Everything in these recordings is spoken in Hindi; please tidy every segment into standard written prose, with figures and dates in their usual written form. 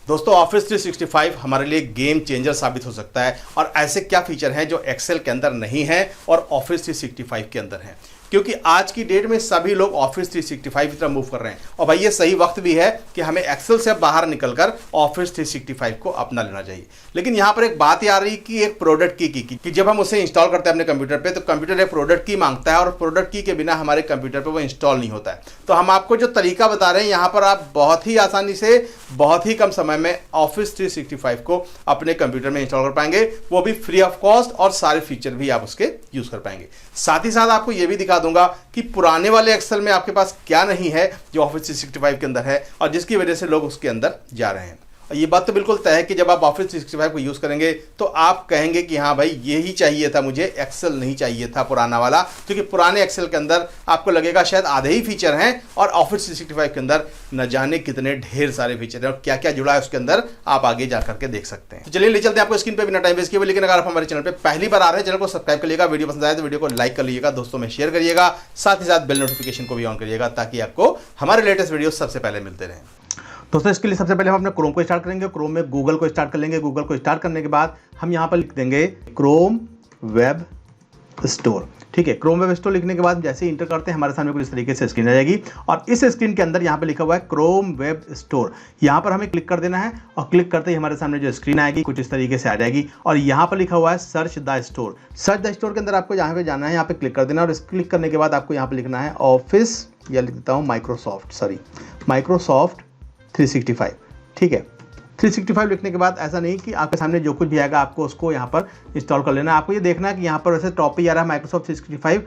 दोस्तों ऑफिस 365 हमारे लिए गेम चेंजर साबित हो सकता है। और ऐसे क्या फीचर हैं जो एक्सेल के अंदर नहीं है और ऑफिस 365 के अंदर हैं, क्योंकि आज की डेट में सभी लोग ऑफिस 365 की तरफ मूव कर रहे हैं। और भाई ये सही वक्त भी है कि हमें एक्सेल से बाहर निकलकर ऑफिस 365 को अपना लेना चाहिए। लेकिन यहाँ पर एक बात आ रही कि एक प्रोडक्ट की कि जब हम उसे इंस्टॉल करते हैं अपने कंप्यूटर पे, तो कंप्यूटर एक प्रोडक्ट की मांगता है और प्रोडक्ट की के बिना हमारे कंप्यूटर पे वो इंस्टॉल नहीं होता है। तो हम आपको जो तरीका बता रहे हैं यहाँ पर, आप बहुत ही आसानी से बहुत ही कम समय में ऑफिस 365 को अपने कंप्यूटर में इंस्टॉल कर पाएंगे, वो भी फ्री ऑफ कॉस्ट, और सारे फीचर भी आप उसके यूज कर पाएंगे। साथ ही साथ आपको ये भी दिखा दूंगा कि पुराने वाले एक्सेल में आपके पास क्या नहीं है जो ऑफिस 365 के अंदर है और जिसकी वजह से लोग उसके अंदर जा रहे हैं। और ये बात तो बिल्कुल तय है कि जब आप ऑफिस 365 को यूज़ करेंगे तो आप कहेंगे कि हाँ भाई ये ही चाहिए था मुझे, एक्सेल नहीं चाहिए था पुराना वाला। क्योंकि पुराने एक्सेल के अंदर आपको लगेगा शायद आधे ही फीचर हैं और ऑफिस 365 के अंदर न जाने कितने ढेर सारे फीचर हैं और क्या क्या जुड़ा है उसके अंदर, आप आगे जा करके देख सकते हैं। तो चलिए ले चलते हैं आपको स्क्रीन पर बिना टाइम वेस्ट किए। लेकिन अगर आप हमारे चैनल पर पहली बार आ रहे हैं, चैनल को सब्सक्राइब करिएगा, वीडियो पसंद आए तो वीडियो को लाइक कर लीजिएगा, दोस्तों में शेयर करिएगा, साथ ही साथ बेल नोटिफिकेशन को भी ऑन करिएगा ताकि आपको हमारे लेटेस्ट वीडियो सबसे पहले मिलते रहें। दोस्तों इसके लिए सबसे पहले हम अपने क्रोम को स्टार्ट करेंगे। क्रोम में गूगल को स्टार्ट कर लेंगे। गूगल को स्टार्ट करने के बाद हम यहाँ पर लिख देंगे क्रोम वेब स्टोर। ठीक है, क्रोम वेब स्टोर लिखने के बाद जैसे ही इंटर करते हैं हमारे सामने कुछ इस तरीके से स्क्रीन आ जाएगी और इस स्क्रीन के अंदर यहाँ पे लिखा हुआ है क्रोम वेब स्टोर। यहाँ पर हमें क्लिक कर देना है और क्लिक करते ही हमारे सामने जो स्क्रीन आएगी कुछ इस तरीके से आ जाएगी और यहाँ पर लिखा हुआ है search the store. Search the store के अंदर आपको यहाँ पे जाना है, यहाँ पे क्लिक कर देना और इस क्लिक करने के बाद आपको यहाँ पे लिखना है ऑफिस, या लिख देता हूँ माइक्रोसॉफ्ट 365। ठीक है, 365 लिखने के बाद ऐसा नहीं कि आपके सामने जो कुछ भी आएगा आपको उसको यहाँ पर इंस्टॉल कर लेना है। आपको ये देखना है कि यहाँ पर वैसे टॉप पे आ रहा है माइक्रोसॉफ्ट 365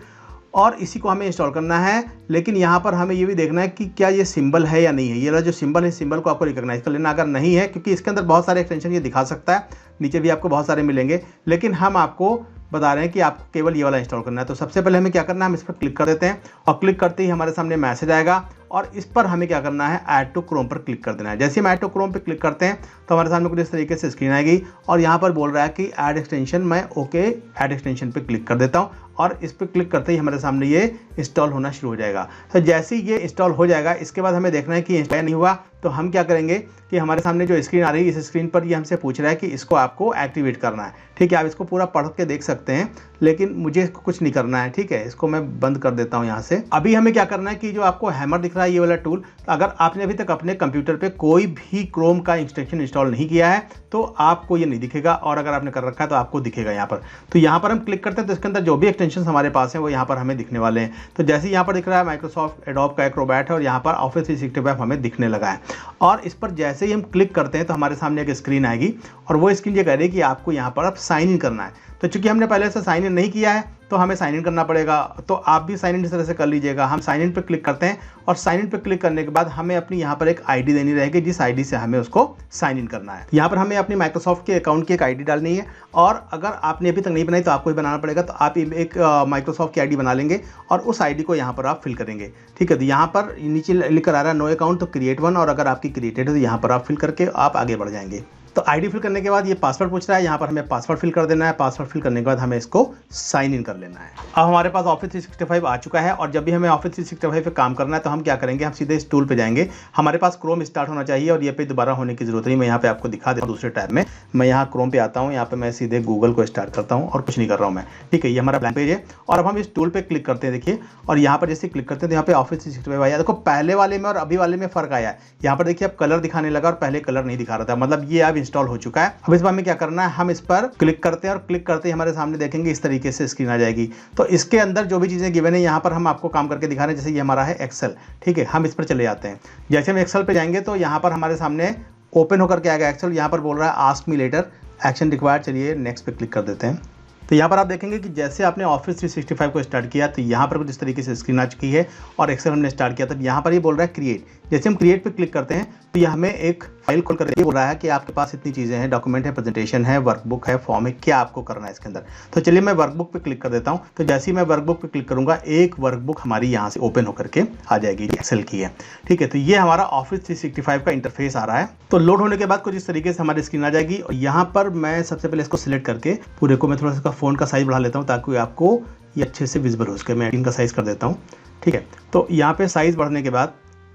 और इसी को हमें इंस्टॉल करना है। लेकिन यहाँ पर हमें ये भी देखना है कि क्या ये सिंबल है या नहीं है। ये वाला जो सिंबल है, सिंबल को आपको रिकॉग्नाइज कर लेना। अगर नहीं है, क्योंकि इसके अंदर बहुत सारे एक्सटेंशन ये दिखा सकता है, नीचे भी आपको बहुत सारे मिलेंगे, लेकिन हम आपको बता रहे हैं कि आपको केवल ये वाला इंस्टॉल करना है। तो सबसे पहले हमें क्या करना है, हम इस पर क्लिक कर देते हैं और क्लिक करते ही हमारे सामने मैसेज आएगा और इस पर हमें क्या करना है, ऐड टू क्रोम पर क्लिक कर देना है। जैसे हम ऐड टू क्रोम पर क्लिक करते हैं तो हमारे सामने कुछ इस तरीके से स्क्रीन आएगी और यहाँ पर बोल रहा है कि ऐड एक्सटेंशन। मैं ओके ऐड एक्सटेंशन पर क्लिक कर देता हूँ और इस पर क्लिक करते ही हमारे सामने ये इंस्टॉल होना शुरू हो जाएगा। तो जैसे ही ये इंस्टॉल हो जाएगा, इसके बाद हमें देखना है कि इंस्टॉल नहीं हुआ तो हम क्या करेंगे कि हमारे सामने जो स्क्रीन आ रही है, इस स्क्रीन पर ये हमसे पूछ रहा है कि इसको आपको एक्टिवेट करना है। ठीक है, आप इसको पूरा पढ़ के देख सकते हैं, लेकिन मुझे इसको कुछ नहीं करना है। ठीक है, इसको मैं बंद कर देता हूँ यहाँ से। अभी हमें क्या करना है कि जो आपको हैमर दिख रहा है ये वाला टूल, अगर आपने अभी तक अपने कंप्यूटर पे कोई भी क्रोम का एक्सटेंशन इंस्टॉल नहीं किया है तो आपको ये नहीं दिखेगा, और अगर आपने कर रखा है तो आपको दिखेगा यहाँ पर। तो यहाँ पर हम क्लिक करते हैं तो इसके अंदर जो भी एक्सटेंशन हमारे पास हैं वो यहाँ पर हमें दिखने वाले हैं। तो जैसे ही यहाँ पर दिख रहा है माइक्रोसॉफ्ट एडोब का एक्रोबैट है और यहाँ पर ऑफिस 365 हमें दिखने लगा है। और इस पर जैसे ही हम क्लिक करते हैं तो हमारे सामने एक स्क्रीन आएगी और वो स्क्रीन ये कह रही है कि आपको यहाँ पर अब साइन इन करना है। तो चूंकि हमने पहले से साइन इन नहीं किया है तो हमें साइन इन करना पड़ेगा, तो आप भी साइन इन इस तरह से कर लीजिएगा। हम साइन इन पर क्लिक करते हैं और साइन इन पर क्लिक करने के बाद हमें अपनी यहाँ पर एक आईडी देनी रहेगी, जिस आईडी से हमें उसको साइन इन करना है। यहाँ पर हमें अपनी माइक्रोसॉफ्ट के अकाउंट की एक आईडी डालनी है और अगर आपने अभी तक नहीं बनाई तो आपको ही बनाना पड़ेगा। तो आप एक माइक्रोसॉफ्ट की आईडी बना लेंगे और उस आईडी को यहाँ पर आप फिल करेंगे। ठीक है, तो यहाँ पर नीचे लिख कर आ रहा है नो अकाउंट, तो क्रिएट वन, और अगर आपकी क्रिएटेड है तो यहाँ पर आप फिल करके आप आगे बढ़ जाएंगे। तो आईडी फिल करने के बाद ये पासवर्ड पूछ रहा है, यहाँ पर हमें पासवर्ड फिल कर देना है। पासवर्ड फिल करने के बाद हमें इसको साइन इन कर लेना है। अब हमारे पास ऑफिस 365 आ चुका है और जब भी हमें ऑफिस 365 पे काम करना है तो हम क्या करेंगे, हम सीधे इस टूल पे जाएंगे। हमारे पास क्रोम स्टार्ट होना चाहिए और ये पे दोबारा होने की जरूरत नहीं। मैं यहाँ पे आपको दिखा देता हूँ दूसरे टैब में। मैं यहाँ क्रोम पे आता हूँ, यहाँ पे मैं सीधे गूगल को स्टार्ट करता हूँ और कुछ नहीं कर रहा हूँ मैं। ठीक है, ये हमारा ब्लैंक पेज है और अब हम इस टूल पे क्लिक करते हैं। देखिए, और यहाँ पर जैसे क्लिक करते हैं तो यहाँ पे ऑफिस 365 आया। देखो पहले वाले में और अभी वाले में फर्क आया है। यहाँ पर देखिए अब कलर दिखाने लगा और पहले कलर नहीं दिखा रहा था, मतलब ये अब इंस्टॉल हो चुका है। अब इस बार में क्या करना है, हम इस पर क्लिक करते हैं और क्लिक करते ही हमारे सामने देखेंगे इस तरीके से स्क्रीन आ जाएगी। तो इसके अंदर जो भी चीजें गिवन है यहाँ पर हम आपको काम करके दिखा रहे हैं। जैसे ये हमारा है एक्सेल। ठीक है, हम इस पर चले जाते हैं। जैसे हम एक्सेल पे जाएंगे तो यहाँ पर हमारे सामने ओपन होकर के आएगा एक्सेल। यहाँ पर बोल रहा है ask me later, action required. चलिए नेक्स्ट पे क्लिक कर देते हैं। तो यहाँ पर आप देखेंगे कि जैसे आपने ऑफिस 365 को स्टार्ट किया तो यहाँ पर कुछ इस तरीके से स्क्रीन आ चुकी है और एक्सेल हमने स्टार्ट किया। तो यहाँ पर ये बोल रहा है क्रिएट। जैसे हम क्रिएट पे क्लिक करते हैं तो ये हमें एक फाइल खोल कर बोल रहा है कि आपके पास इतनी चीज़ें हैं, डॉक्यूमेंट है, प्रेजेंटेशन है, वर्कबुक है, फॉर्म है, क्या आपको करना है इसके अंदर। तो चलिए मैं वर्कबुक पे क्लिक कर देता हूँ। तो जैसे ही मैं वर्कबुक पे क्लिक करूँगा एक वर्कबुक हमारी यहाँ से ओपन होकर के आ जाएगी, एक्सेल की है। ठीक है, तो ये हमारा ऑफिस 365 का इंटरफेस आ रहा है। तो लोड होने के बाद कुछ इस तरीके से हमारी स्क्रीन आ जाएगी और यहाँ पर मैं सबसे पहले इसको सिलेक्ट करके पूरे को मैं थोड़ा सा फ़ॉन्ट का साइज बढ़ा लेता हूँ ताकि आपको ये अच्छे से विजिबल हो सके। मैं 18 का साइज़ कर देता हूँ। ठीक है, तो यहाँ पे साइज़ बढ़ने के बाद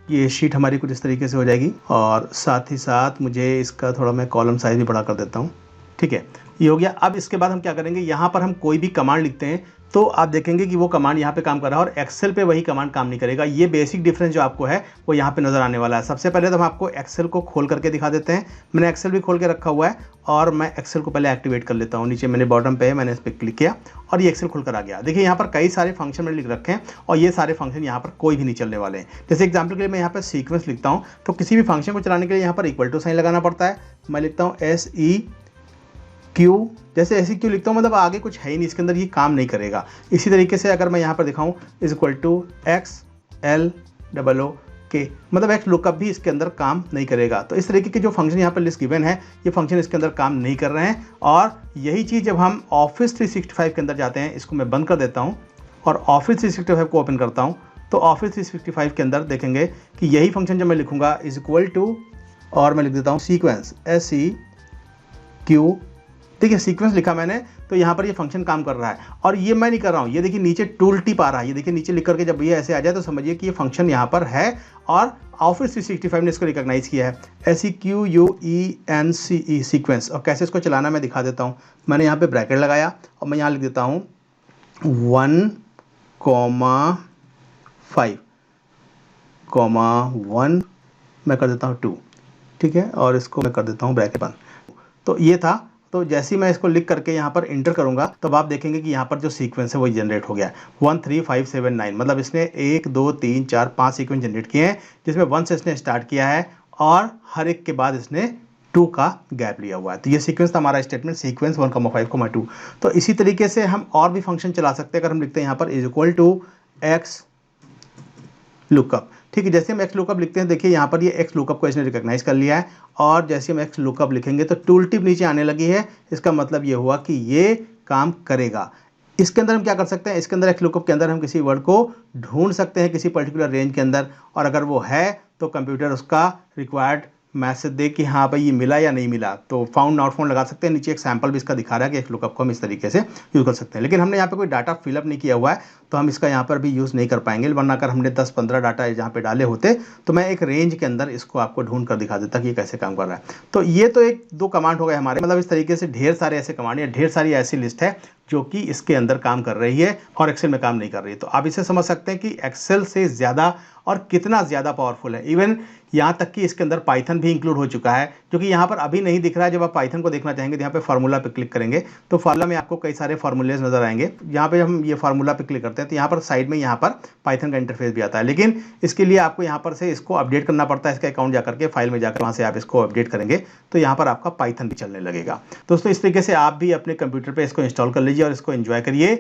ये शीट हमारी कुछ इस तरीके से हो जाएगी और साथ ही साथ मुझे इसका थोड़ा मैं कॉलम साइज भी बड़ा कर देता हूँ। ठीक है, ये हो गया। अब इसके बाद हम क्या करेंगे, यहाँ पर हम कोई भी कमांड लिखते हैं तो आप देखेंगे कि वो कमांड यहाँ पे काम कर रहा है और एक्सेल पे वही कमांड काम नहीं करेगा। ये बेसिक डिफरेंस जो आपको है वो यहाँ पे नज़र आने वाला है। सबसे पहले तो हम आपको एक्सेल को खोल करके दिखा देते हैं। मैंने एक्सेल भी खोल के रखा हुआ है और मैं एक्सेल को पहले एक्टिवेट कर लेता हूँ। नीचे मैंने बॉटम पे है, मैंने इस पर क्लिक किया और ये एक्सेल खुलकर आ गया। देखिए यहाँ पर कई सारे फंक्शन मैंने लिख रखे हैं और ये सारे फंक्शन यहाँ पर कोई भी नहीं चलने वाले हैं। जैसे एग्जाम्पल के लिए मैं यहाँ पर सीक्वेंस लिखता हूँ तो किसी भी फंक्शन को चलाने के लिए यहाँ पर इक्वल टू साइन लगाना पड़ता है। मैं लिखता हूँ SEQ, जैसे SEQ लिखता हूँ मतलब आगे कुछ है ही नहीं, इसके अंदर ये काम नहीं करेगा। इसी तरीके से अगर मैं यहाँ पर दिखाऊँ इज इक्वल टू XLOOK, मतलब एक्स लुकअप भी इसके अंदर काम नहीं करेगा। तो इस तरीके के जो फंक्शन यहाँ पर लिस्ट गिवन है ये फंक्शन इसके अंदर काम नहीं कर रहे हैं। और यही चीज़ जब हम ऑफिस 365 के अंदर जाते हैं, इसको मैं बंद कर देता हूँ और ऑफिस 365 को ओपन करता हूँ तो ऑफिस 365 के अंदर देखेंगे कि यही फंक्शन जब मैं लिखूँगा इज इक्वल टू और मैं लिख देता हूँ सीक्वेंस SEQ। देखिए सीक्वेंस लिखा मैंने तो यहाँ पर ये फंक्शन काम कर रहा है और ये मैं नहीं कर रहा हूँ। ये देखिए नीचे टूल टिप आ रहा है, ये देखिए नीचे लिख करके जब ये ऐसे आ जाए तो समझिए कि ये फंक्शन यहाँ पर है और ऑफिस 365 ने इसको रिकॉग्नाइज किया है। SEQUENCE sequence. और कैसे इसको चलाना मैं दिखा देता हूँ। मैंने यहाँ पे ब्रैकेट लगाया और मैं यहाँ लिख देता हूँ 1,5,1 मैं कर देता हूँ 2। ठीक है, और इसको मैं कर देता हूँ ब्रैकेट बंद। तो ये था। तो जैसे ही मैं इसको लिख करके यहाँ पर इंटर करूँगा तब आप देखेंगे कि यहाँ पर जो सीक्वेंस है वो जनरेट हो गया है 1 3 5 7 9, मतलब इसने 1 2 3 4 5 सीक्वेंस जनरेट किए हैं जिसमें 1 से इसने स्टार्ट किया है और हर एक के बाद इसने 2 का गैप लिया हुआ है। तो ये सीक्वेंस था हमारा स्टेटमेंट सीक्वेंस 1,5,2। तो इसी तरीके से हम और भी फंक्शन चला सकते हैं। अगर हम लिखते हैं यहाँ पर is equal to X lookup. ठीक है, जैसे हम एक्स लुकअप लिखते हैं देखिए यहाँ पर ये एक्स लुकअप को इसने रिकॉग्नाइज कर लिया है और जैसे हम एक्स लुकअप लिखेंगे तो टूल टिप नीचे आने लगी है। इसका मतलब ये हुआ कि ये काम करेगा। इसके अंदर हम क्या कर सकते हैं, इसके अंदर एक्स लुकअप के अंदर हम किसी वर्ड को ढूंढ सकते हैं किसी पर्टिकुलर रेंज के अंदर और अगर वो है तो कंप्यूटर उसका रिक्वायर्ड मैसेज दे कि हाँ भाई ये मिला या नहीं मिला। तो फाउंड नॉट फाउंड लगा सकते हैं। नीचे एक सैंपल भी इसका दिखा रहा है कि एक्स लुकअप को हम इस तरीके से यूज़ कर सकते हैं। लेकिन हमने यहाँ पे कोई डाटा फिलअप नहीं किया हुआ है तो हम इसका यहाँ पर भी यूज़ नहीं कर पाएंगे, वरना अगर हमने 10-15 डाटा जहाँ पे डाले होते तो मैं एक रेंज के अंदर इसको आपको ढूंढ कर दिखा देता कि ये कैसे काम कर रहा है। तो ये तो 1-2 कमांड हो गए हमारे, मतलब इस तरीके से ढेर सारे ऐसे कमांड या ढेर सारी ऐसी लिस्ट है जो कि इसके अंदर काम कर रही है और एक्सेल में काम नहीं कर रही है। तो आप इसे समझ सकते हैं कि एक्सेल से ज़्यादा और कितना ज़्यादा पावरफुल है। इवन यहाँ तक कि इसके अंदर पाइथन भी इंक्लूड हो चुका है जो कि यहाँ पर अभी नहीं दिख रहा है। जब आप पाइथन को देखना चाहेंगे तो यहाँ पे फार्मूला पे क्लिक करेंगे तो फार्मूला में आपको कई सारे फार्मूलेज नजर आएंगे। यहाँ पे हम ये फार्मूला पे क्लिक करते हैं तो यहाँ पर साइड में यहाँ पर पाइथन का इंटरफेस भी आता है, लेकिन इसके लिए आपको यहाँ पर से इसको अपडेट करना पड़ता है। इसका अकाउंट जाकर के फाइल में जाकर वहाँ से आप इसको अपडेट करेंगे तो यहाँ पर आपका पाइथन भी चलने लगेगा। दोस्तों इस तरीके से आप भी अपने कंप्यूटर पर इसको इंस्टॉल कर लीजिए और इसको एंजॉय करिए।